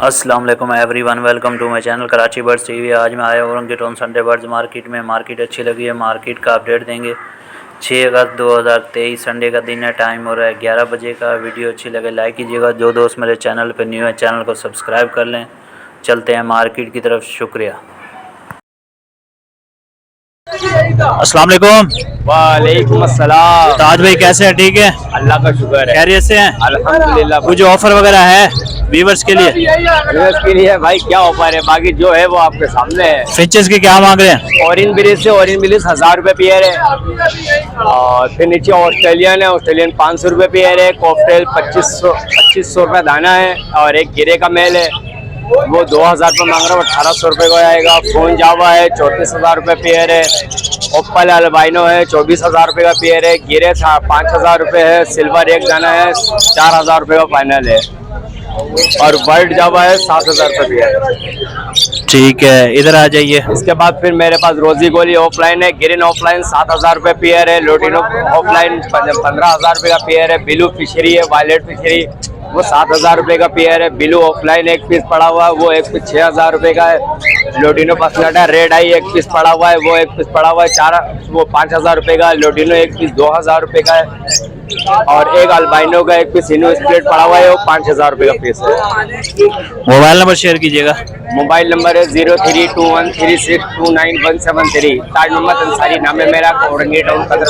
अस्सलाम वालेकुम everyone, welcome to my channel Karachi birds TV. आज मैं आया हूँ टाउन संडे बर्ड्स मार्केट में। मार्केट अच्छी लगी है, मार्केट का अपडेट देंगे। 6 अगस्त 2023 संडे का दिन है, टाइम हो रहा है 11 बजे का। वीडियो अच्छी लगे लाइक कीजिएगा। जो दोस्त मेरे चैनल पर न्यू है चैनल को सब्सक्राइब कर लें। चलते हैं मार्केट की तरफ, शुक्रिया। अस्सलाम वालेकुम। वालेकुम अस्सलाम। ताज भाई कैसे हैं? ठीक है, अल्लाह का शुक्र है, खैरियत से हैं? अल्हम्दुलिल्लाह। कुछ ऑफर वगैरह है व्यूवर्स के लिए? व्यूअर्स के लिए भाई क्या ऑफर है, बाकी जो है वो आपके सामने है। फिंचेस के क्या मांग रहे हैं? ऑरेंज ब्रिज से ऑरेंज ब्रिज 1000 रुपये पेयर है। और फिर नीचे ऑस्ट्रेलियन है, ऑस्ट्रेलियन 500 रुपये पेयर है। कॉकटेल 2500 रुपये दाना है। और एक गिरे का मेल है, वो 2000 रुपये मांग रहा है, 1800 रुपये को आएगा। फोन जावा है 34,000 रुपये पेयर है। ओप्पल अल्बाइनो है 24,000 रुपये का पेयर है। गिरे 5000 रुपये है। सिल्वर एक दाना है 4000 रुपये का फाइनल है। और वर्ल्ड जावा है 7000 रुपये पेयर। ठीक है, इधर आ जाइए। इसके बाद फिर मेरे पास रोजी गोली ऑफलाइन है। गिरिन ऑफलाइन 7000 रुपये पेयर है। लोटिनो ऑफलाइन 15,000 रुपये का पेयर है। बिलू फिशरी है, वायलेट फिशरी, वो 7000 रुपये का पेयर है। बिलू ऑफलाइन एक पीस पड़ा हुआ है, वो एक पीस 6000 रुपये का है। लोटिनो पसनाटा रेड आई एक पीस पड़ा हुआ है, वो एक पीस पड़ा हुआ है वो 5000 रुपये का है। लोटिनो एक पीस 2000 रुपये का है। और एक अल्बाइनो का एक पीस इनो स्प्लिट पड़ा हुआ है, वो 5000 रुपये का पीस है। मोबाइल नंबर शेयर कीजिएगा। मोबाइल नंबर है 0321362917 ताज मोहम्मद अंसारी नाम है मेरा। औरंगी टाउन कदर।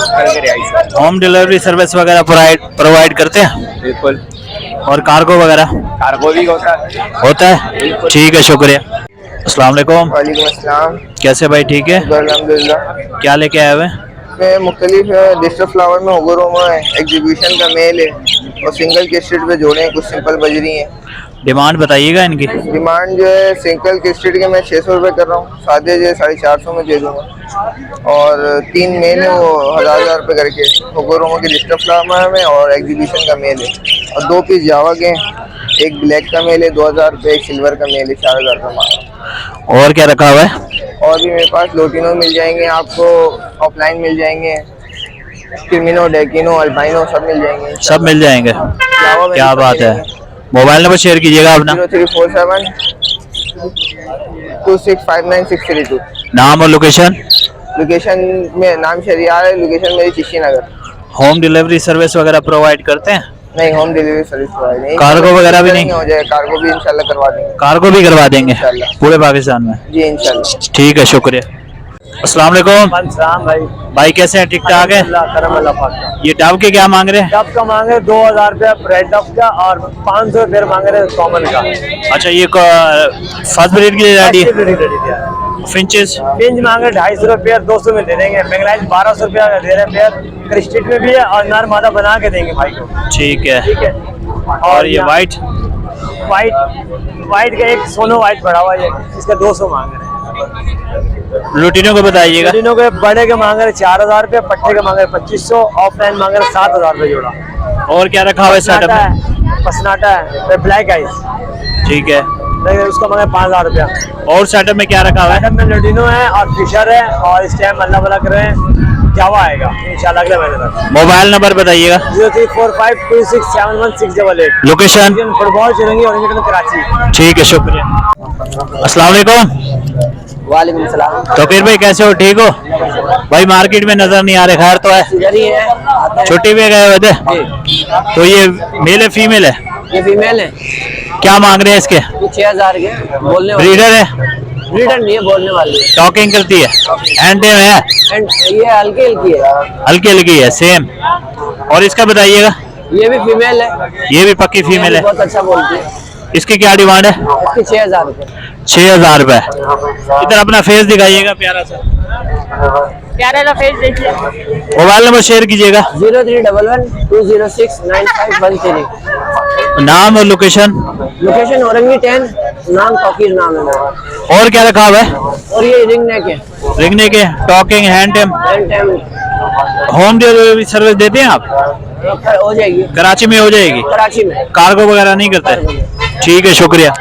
होम डिलीवरी सर्विस वगैरह प्रोवाइड करते हैं? बिल्कुल। और कार्गो वगैरह? कार्गो भी होता है। ठीक है, शुक्रिया। अस्सलाम वालेकुम। वालेकुम अस्सलाम। कैसे भाई, ठीक है? अल्हम्दुलिल्लाह। क्या लेके आए हुए? में मुख्तलिफ डिस्टर फ्लावर में होगरोमा है, एग्जीबिशन का मेल है और सिंगल किस्टेड पे जोड़े हैं, कुछ सिंपल बजरी हैं। डिमांड बताइएगा इनकी। डिमांड जो है सिंगल किस्टेड के मैं 600 रुपये कर रहा हूँ, सादे जो है 450 में दे दूँगा। और 3 मेल है वो 1000 रुपये करके होगरोमा के डिस्टर फ्लावर में, और एग्जीबिशन का मेल है। और 2 पीस जावा के, एक ब्लैक का मेल है 2000 रुपये, एक सिल्वर का मेल है 4000 रुपये मांगा। और क्या रखा हुआ है? और भी मेरे पास लोटिनो मिल जाएंगे आपको, ऑफलाइन मिल जाएंगे, क्रिमिनो, डेकिनो, अल्बाइनो सब मिल जाएंगे। सब मिल जाएंगे, क्या बात है। मोबाइल नंबर शेयर कीजिएगा अपना। 0347 2659 नाम और लोकेशन? लोकेशन में नाम शरियार है, लोकेशन मेरी चिश्ती नगर। होम डिलीवरी सर्विस वगैरह प्रोवाइड करते हैं? नहीं, होम डिलीवरी सर्विस प्रोवाइड नहीं। कार्गो वगैरह भी नहीं? हो जाए, कार्गो भी इंशाल्लाह करवा देंगे। कार्गो भी करवा देंगे पूरे पाकिस्तान में? जी इंशाल्लाह। ठीक है, शुक्रिया। अस्सलाम वालेकुम। भाई। भाई कैसे हैं, ठीक ठाक है? ये डब के क्या मांग रहे हैं? डब का मांगे 2000 रुपया रेड डब का, और 500 फिर मांग रहे कॉमन का। अच्छा, ये फर्स्ट ब्रीड की रेडी है? फिंचेस? पिंच मांगे 250 रुपये 200 में दे देंगे। बेंगलाइज 1200 रुपया दे रहे हैं पेयर। क्रिस्टेड में भी है और नर मादा बना के देंगे भाई को। ठीक है। ठीक है। और ये वाइट का एक सोनो वाइट पड़ा हुआ है, इसका 200 मांग रहे हैं। लुटिनो को बताइएगा। लुटिनो के बड़े के मांग रहे 4000 रुपये, पट्टे के मांग रहे 2500, ऑफलाइन मांग रहे 7000 रुपये जोड़ा। और क्या रखा हुआ है सेटअप में? पसनाटा है, ब्लैक आइस। ठीक है, उसका मांगे 5000 रुपया। और सेटअप में क्या रखा हुआ है? सेटअप में लुटिनो है और फिशर है, और इस टाइम अल्लाह भला करे जावा आएगा इंशाल्लाह अगले महीने तक। मोबाइल नंबर बताइएगा। 0345267168। लोकेशन? फुटबॉल चलेंगे और कराची। ठीक है, शुक्रिया। अस्सलाम वालेकुम। वालेकुम सलाम। तो फिर भाई कैसे हो, ठीक हो? भाई मार्केट में नजर नहीं आ रहे, खैर तो है? छुट्टी पे गए हुए थे? तो ये मेल है फीमेल है? ये फीमेल है। क्या मांग रहे हैं इसके? 6000 के बोलने वाली। ब्रीडर है? ब्रीडर नहीं है, बोलने वाली है। टॉकिंग करती है? एंड है? एंड ये हल्की हल्की है। हल्की हल्की है, सेम। और इसका बताइएगा। ये भी फीमेल है। ये भी पक्की फीमेल है? बहुत अच्छा बोलती है। इसकी क्या डिमांड है? इसकी 6000 रुपये। 6000 रुपये। इधर अपना फेस दिखाइएगा प्यारा सा। प्यारा सा फेस देखिए। मोबाइल नंबर शेयर कीजिएगा। 0311206113। नाम और लोकेशन? लोकेशन औरंगी 10, नाम तौकीर नाम है मेरा। और क्या रखा हुआ है? और ये रिंग नेक है। रिंग नेक है, टॉकिंग, हैंड टेम। होम डिलीवरी सर्विस देते हैं आप? हो जाएगी, कराची में हो जाएगी? कराची में। कार्गो वगैरह नहीं करते? ठीक है, शुक्रिया।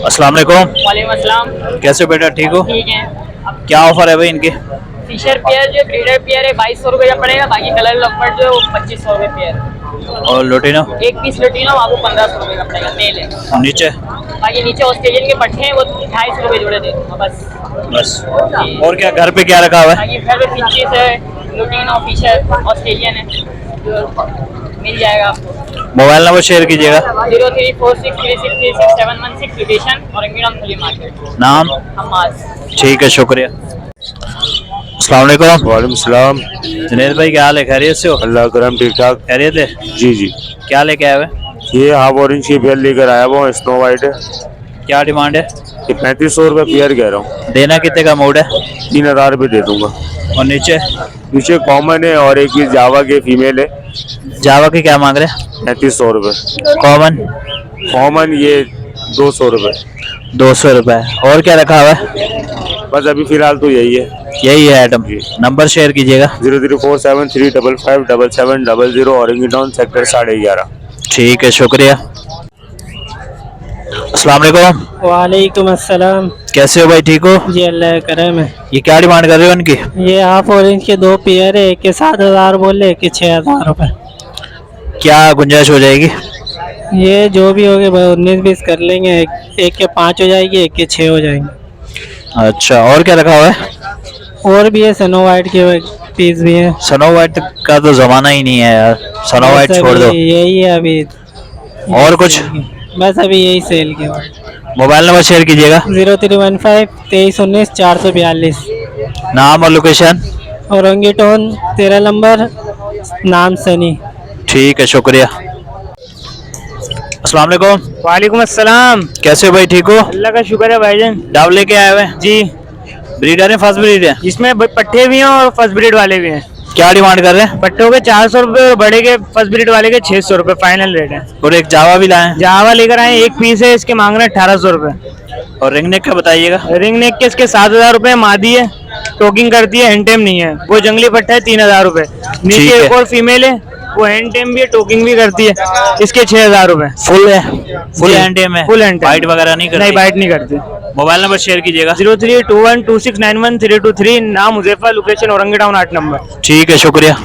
अस्सलाम वालेकुम। वालेकुम अस्सलाम। कैसे हो बेटा, ठीक हो? ठीक है। क्या ऑफर है भाई इनके? फिशर पेयर जो ब्रीडर पेयर है 2200 रुपये का पड़ेगा, बाकी कलर लॉकबर्ड जो 2500 रुपये पेयर। और लोटिनो? एक पीस लुटिनो आपको 1500 रुपये का पड़ेगा, मेल है। नीचे? बाकी नीचे ऑस्ट्रेलियन के पट्टे हैं वो 250 रुपये जोड़े दे दूंगा बस। बस। और क्या घर पे क्या रखा हुआ है? बाकी घर पे फिंचेस है, लुटिनो फिश है, ऑस्ट्रेलियन है, मिल जाएगा आपको। मोबाइल नंबर शेयर कीजिएगा। 034636367116 लोकेशन और इंगीडम खली मार्केट। नाम? हमास। ठीक है, शुक्रिया। अस्सलाम वालेकुम। वालेकुम सलाम। जुनेद भाई, क्या हाल है? खैरियत से हो? अल्लाह करम, ठीक ठाक। खैरियत है? जी जी। क्या लेके आए हुए? ये हाफ ऑरेंज की पेयर लेकर आया हुआ हूँ, स्नो वाइट है। क्या डिमांड है? ये 3500 रुपये पेयर कह रहा हूँ। देना कितने का मूड है? 3000 रुपये दे दूंगा। और नीचे? नीचे कॉमन है और एक पीस जावा के फीमेल है। जावा के क्या मांग रहे हैं? 3500 रुपये। कॉमन? कॉमन ये 200 रुपये। 200 रुपये। और क्या रखा हुआ है? बस अभी फिलहाल तो यही है। यही है आइटम। नंबर शेयर कीजिएगा। 03473777700 औरंगटाउन सेक्टर 11.5। ठीक है, शुक्रिया। अस्सलाम वालेकुम। वालेकुम अस्सलाम। कैसे हो भाई, ठीक हो? जी अल्लाह करम है। ये क्या डिमांड कर रहे हो इनकी? ये हाफ ऑरेंज के 2 पेयर है, एक के 7000 बोले, एक के 6000 रुपये। क्या गुंजाइश हो जाएगी? ये जो भी होगे भाई 19-20 कर लेंगे। एक के 5 हो जाएगी, एक के 6 हो जाएंगे। अच्छा, और क्या रखा हुआ है? और भी है, स्नो वाइट के पीस भी है। स्नो वाइट का तो जमाना ही नहीं है यार, स्नो वाइट बस छोड़ अभी दो। यही है अभी। और कुछ? बस अभी यही सेल के। मोबाइल नंबर शेयर कीजिएगा। 0315 2319 442। नाम और लोकेशन? औरंगीटोन 13 नंबर, नाम सनी। ठीक है, शुक्रिया। अस्सलाम वालेकुम। वालेकुम अस्सलाम। कैसे हो भाई, ठीक हो? अल्लाह का शुक्र है भाईजान। डाव लेके आए हुए हैं? जी, ब्रीडर है, फर्स्ट ब्रीड है? इसमें पट्टे भी हैं और फर्स्ट ब्रीड वाले भी हैं। क्या डिमांड कर रहे हैं? पट्टों के 400 रुपये और बड़े के फर्स्ट ब्रीड वाले के 600 रुपये फाइनल रेट है। और एक जावा भी लाए हैं। जावा लेकर आए, एक पीस है, इसके मांग रहे हैं 1800 रुपये। और रिंग नेक का बताइएगा। रिंग नेक के इसके 7000 रुपये, मादी है, टोकिंग करती है, हैंड टेम नहीं है। वो जंगली पट्टा है 3000 रुपये। ठीक नीचे है। एक और फीमेल है, वो हैंड टेम भी है, टोकिंग भी करती है, इसके 6000 रुपये। फुल है? फुल जी, हैंड टेम है? फुल हैंड टेम। बाइट वगैरह नहीं करती? नहीं, बाइट नहीं करती। मोबाइल नंबर शेयर कीजिएगा। 03212691 323। नाम हुजैफा, लोकेशन औरंगटाउन 8 नंबर। ठीक है, शुक्रिया।